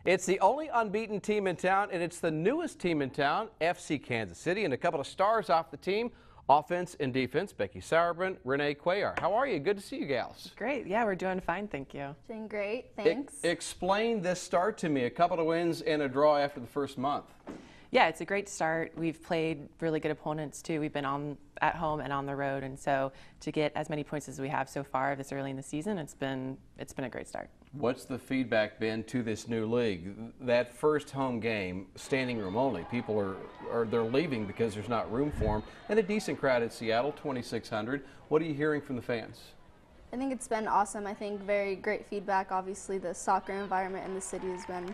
It's the only unbeaten team in town, and it's the newest team in town, FC Kansas City, and a couple of stars off the team, offense and defense, Becky Sauerbrunn, Renae, Cuellar. How are you? Good to see you gals. Great. Yeah, we're doing fine, thank you. Doing great, thanks. Explain this start to me. A couple of wins and a draw after the first month. Yeah, it's a great start. We've played really good opponents too. We've been at home and on the road, and so to get as many points as we have so far this early in the season, it's been a great start. What's the feedback been to this new league? That first home game, standing room only. People they're leaving because there's not room for them, and a decent crowd at Seattle, 2,600. What are you hearing from the fans? I think it's been awesome. I think very great feedback. Obviously, the soccer environment in the city has been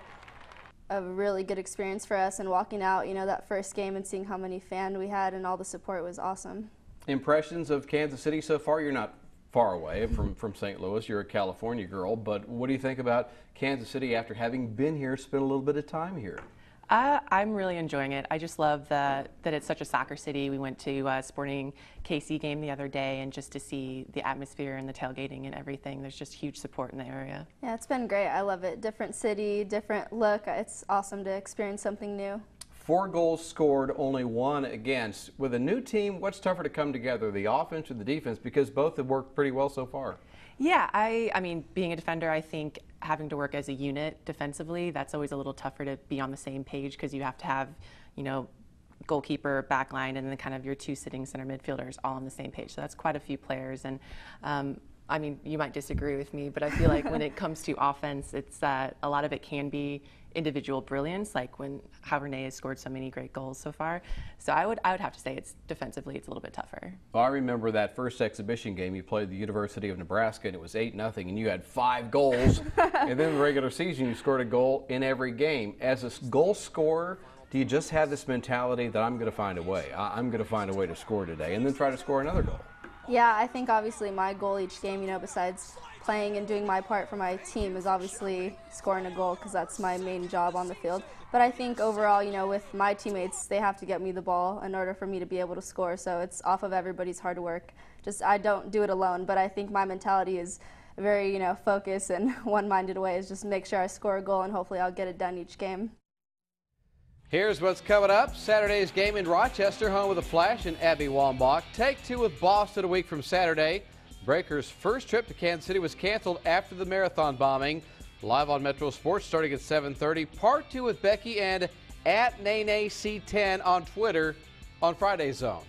a really good experience for us, and walking out, that first game and seeing how many fans we had and all the support was awesome. Impressions of Kansas City so far? You're not far away from St. Louis. You're a California girl, but what do you think about Kansas City after having been here, spent a little bit of time here? I'm really enjoying it. I just love that it's such a soccer city. We went to a Sporting KC game the other day, and just to see the atmosphere and the tailgating and everything, there's just huge support in the area. Yeah, it's been great. I love it. Different city, different look. It's awesome to experience something new. 4 goals scored, only 1 against. With a new team, what's tougher to come together, the offense or the defense? Because both have worked pretty well so far. Yeah, I mean, being a defender, I think having to work as a unit defensively, that's always a little tougher to be on the same page, because you have to have, goalkeeper, backline, and then kind of your 2 sitting center midfielders all on the same page. So that's quite a few players. And I mean, you might disagree with me, but I feel like when it comes to offense, it's a lot of it can be individual brilliance, like how Renae has scored so many great goals so far. So I would have to say defensively it's a little bit tougher. Well, I remember that first exhibition game you played the University of Nebraska, and it was 8-0, and you had 5 goals. And then in the regular season, you scored a goal in every game. As a goal scorer, do you just have this mentality that I'm going to find a way? I'm going to find a way to score today, and then try to score another goal? Yeah, I think obviously my goal each game, besides playing and doing my part for my team, is obviously scoring a goal, because that's my main job on the field. But I think overall, with my teammates, they have to get me the ball in order for me to be able to score. So it's off of everybody's hard work. I don't do it alone, but I think my mentality is very, focused and one-minded way, is just make sure I score a goal, and hopefully I'll get it done each game. Here's what's coming up. Saturday's game in Rochester, home with the Flash and Abby Wambach. Take 2 with Boston a week from Saturday. Breakers' first trip to Kansas City was canceled after the marathon bombing. Live on Metro Sports starting at 7:30. Part 2 with Becky and @NaneC10 on Twitter on Friday's Zone.